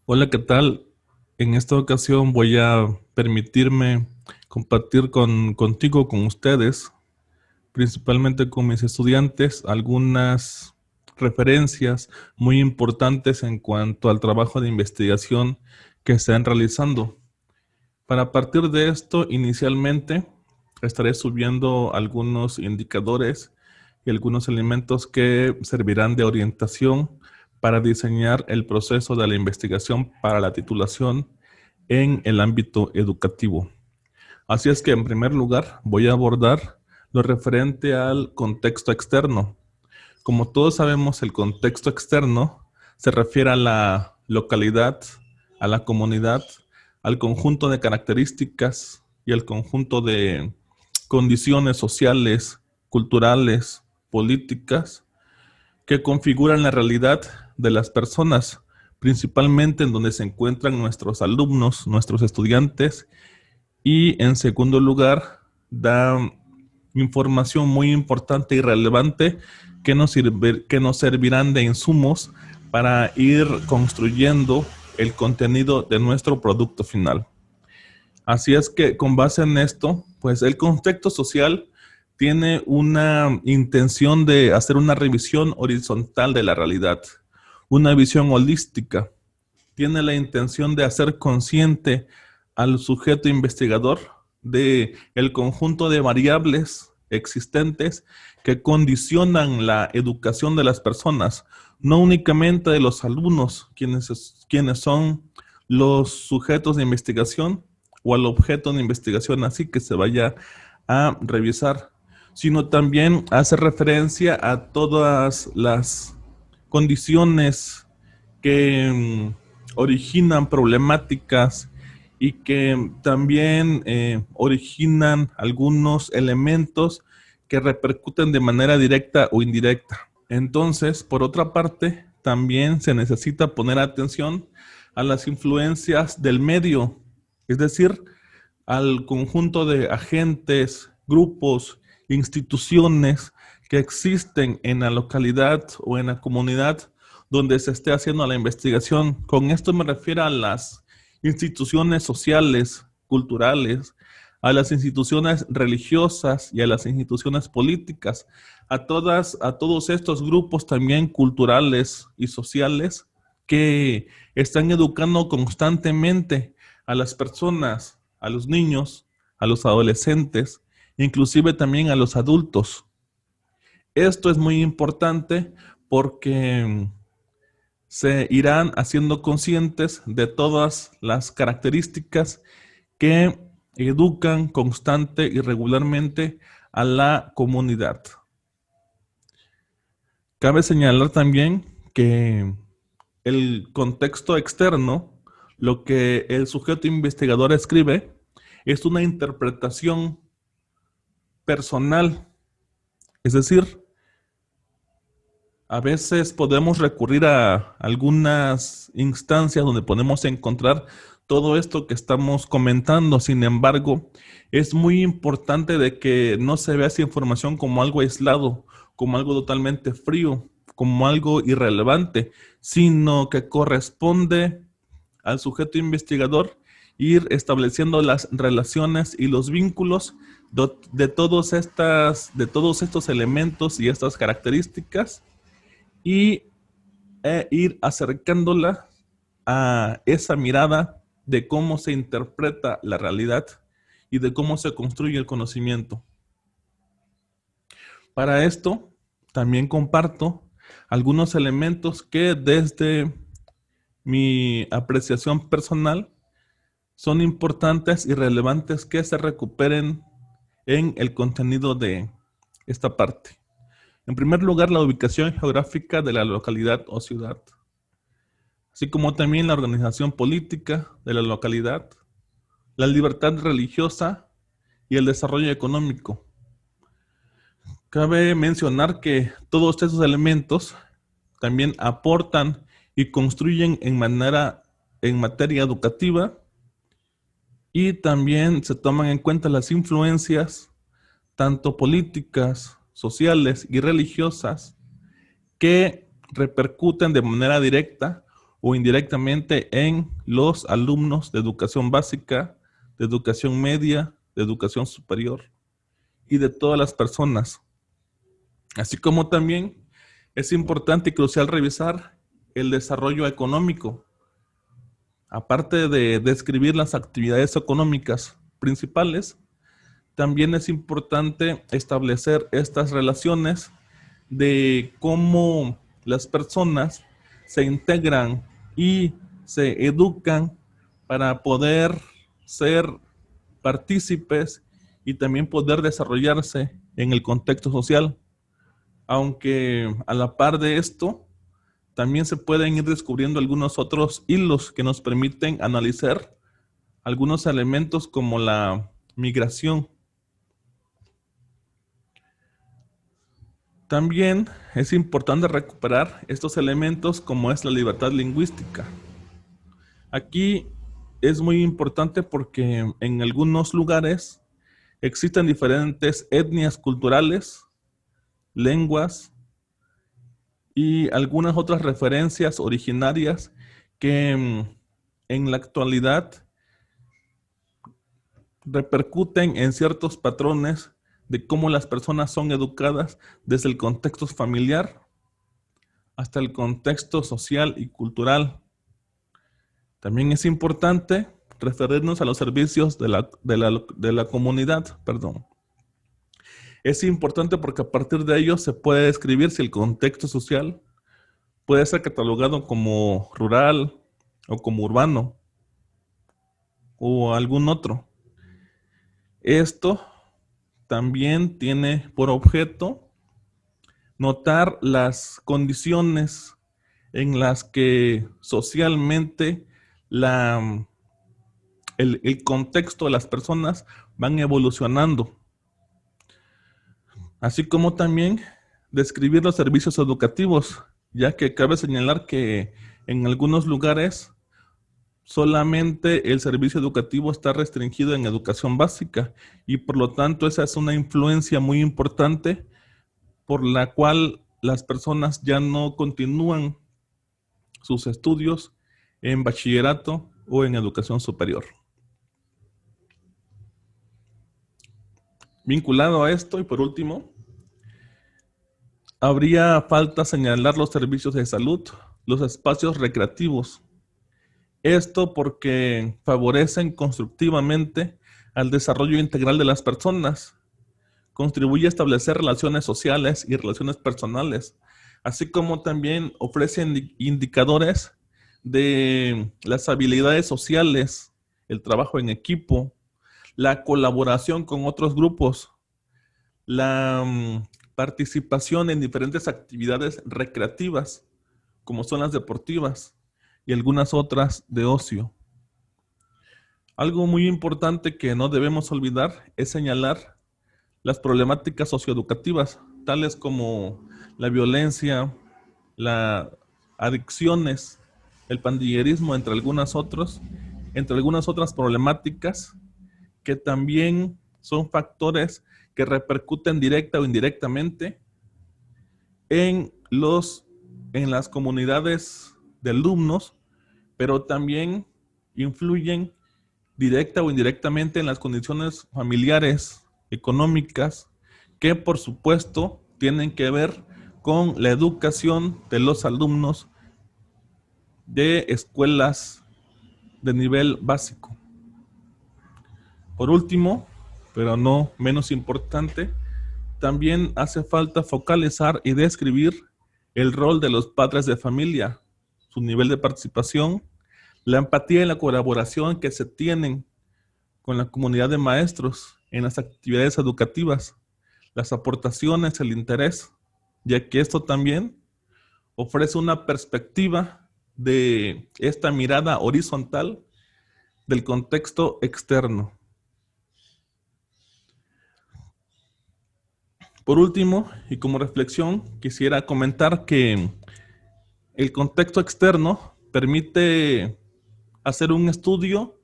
Hola, ¿qué tal? En esta ocasión voy a permitirme compartir contigo, con ustedes, principalmente con mis estudiantes, algunas referencias muy importantes en cuanto al trabajo de investigación que están realizando. Para partir de esto, inicialmente estaré subiendo algunos indicadores y algunos elementos que servirán de orientación para diseñar el proceso de la investigación para la titulación en el ámbito educativo. Así es que en primer lugar voy a abordar lo referente al contexto externo. Como todos sabemos, el contexto externo se refiere a la localidad, a la comunidad, al conjunto de características y al conjunto de condiciones sociales, culturales, políticas que configuran la realidad de las personas, principalmente en donde se encuentran nuestros alumnos, nuestros estudiantes, y en segundo lugar, da información muy importante y relevante que nos servirán de insumos para ir construyendo el contenido de nuestro producto final. Así es que con base en esto, pues el contexto social tiene una intención de hacer una revisión horizontal de la realidad, una visión holística. Tiene la intención de hacer consciente al sujeto investigador de el conjunto de variables existentes que condicionan la educación de las personas, no únicamente de los alumnos, quienes son los sujetos de investigación o al objeto de investigación así que se vaya a revisar, sino también hace referencia a todas las condiciones que originan problemáticas y que también originan algunos elementos que repercuten de manera directa o indirecta. Entonces, por otra parte, también se necesita poner atención a las influencias del medio, es decir, al conjunto de agentes, grupos, instituciones que existen en la localidad o en la comunidad donde se esté haciendo la investigación. Con esto me refiero a las instituciones sociales, culturales, a las instituciones religiosas y a las instituciones políticas, a todos estos grupos también culturales y sociales que están educando constantemente a las personas, a los niños, a los adolescentes, inclusive también a los adultos. Esto es muy importante porque se irán haciendo conscientes de todas las características que educan constante y regularmente a la comunidad. Cabe señalar también que el contexto externo, lo que el sujeto investigador escribe, es una interpretación personal. Es decir, a veces podemos recurrir a algunas instancias donde podemos encontrar todo esto que estamos comentando. Sin embargo, es muy importante de que no se vea esa información como algo aislado, como algo totalmente frío, como algo irrelevante, sino que corresponde al sujeto investigador ir estableciendo las relaciones y los vínculos de todos estos elementos y estas características y ir acercándola a esa mirada de cómo se interpreta la realidad y de cómo se construye el conocimiento. Para esto, también comparto algunos elementos que desde mi apreciación personal son importantes y relevantes que se recuperen en el contenido de esta parte. En primer lugar, la ubicación geográfica de la localidad o ciudad, así como también la organización política de la localidad, la libertad religiosa y el desarrollo económico. Cabe mencionar que todos estos elementos también aportan y construyen en materia educativa y también se toman en cuenta las influencias tanto políticas, sociales y religiosas que repercuten de manera directa o indirectamente en los alumnos de educación básica, de educación media, de educación superior y de todas las personas. Así como también es importante y crucial revisar el desarrollo económico. Aparte de describir las actividades económicas principales, también es importante establecer estas relaciones de cómo las personas se integran y se educan para poder ser partícipes y también poder desarrollarse en el contexto social. Aunque a la par de esto, también se pueden ir descubriendo algunos otros hilos que nos permiten analizar algunos elementos como la migración. También es importante recuperar estos elementos como es la libertad lingüística. Aquí es muy importante porque en algunos lugares existen diferentes etnias culturales, lenguas y algunas otras referencias originarias que en la actualidad repercuten en ciertos patrones de cómo las personas son educadas desde el contexto familiar hasta el contexto social y cultural. También es importante referirnos a los servicios de la comunidad, perdón. Es importante porque a partir de ello se puede describir si el contexto social puede ser catalogado como rural o como urbano o algún otro. Esto también tiene por objeto notar las condiciones en las que socialmente el contexto de las personas van evolucionando, así como también describir los servicios educativos, ya que cabe señalar que en algunos lugares solamente el servicio educativo está restringido en educación básica y por lo tanto esa es una influencia muy importante por la cual las personas ya no continúan sus estudios en bachillerato o en educación superior. Vinculado a esto y por último, habría falta señalar los servicios de salud, los espacios recreativos. Esto porque favorecen constructivamente al desarrollo integral de las personas, contribuye a establecer relaciones sociales y relaciones personales, así como también ofrecen indicadores de las habilidades sociales, el trabajo en equipo, la colaboración con otros grupos, la participación en diferentes actividades recreativas, como son las deportivas y algunas otras de ocio. Algo muy importante que no debemos olvidar es señalar las problemáticas socioeducativas, tales como la violencia, las adicciones, el pandillerismo, entre algunas otras problemáticas que también son factores que repercuten directa o indirectamente en las comunidades de alumnos, pero también influyen directa o indirectamente en las condiciones familiares, económicas, que por supuesto tienen que ver con la educación de los alumnos de escuelas de nivel básico. Por último, pero no menos importante, también hace falta focalizar y describir el rol de los padres de familia, su nivel de participación, la empatía y la colaboración que se tienen con la comunidad de maestros en las actividades educativas, las aportaciones, el interés, ya que esto también ofrece una perspectiva de esta mirada horizontal del contexto externo. Por último, y como reflexión, quisiera comentar que el contexto externo permite hacer un estudio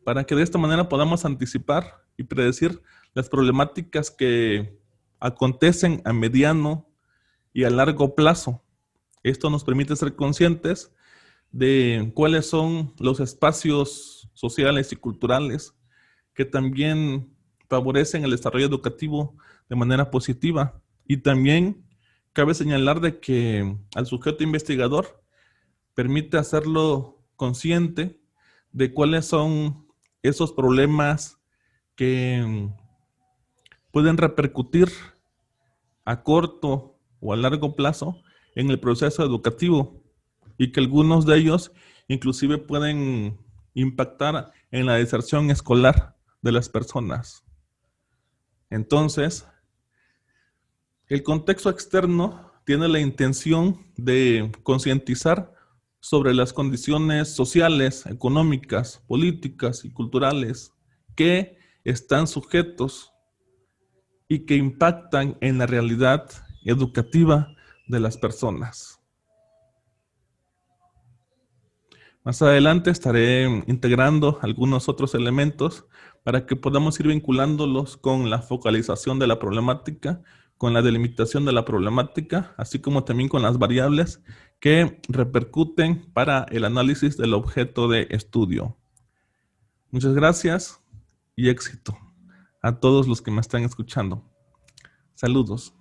para que de esta manera podamos anticipar y predecir las problemáticas que acontecen a mediano y a largo plazo. Esto nos permite ser conscientes de cuáles son los espacios sociales y culturales que también favorecen el desarrollo educativo de manera positiva. Y también cabe señalar de que al sujeto investigador permite hacerlo consciente de cuáles son esos problemas que pueden repercutir a corto o a largo plazo en el proceso educativo y que algunos de ellos inclusive pueden impactar en la deserción escolar de las personas. Entonces, el contexto externo tiene la intención de concientizar sobre las condiciones sociales, económicas, políticas y culturales que están sujetos y que impactan en la realidad educativa de las personas. Más adelante estaré integrando algunos otros elementos para que podamos ir vinculándolos con la focalización de la problemática, con la delimitación de la problemática, así como también con las variables que repercuten para el análisis del objeto de estudio. Muchas gracias y éxito a todos los que me están escuchando. Saludos.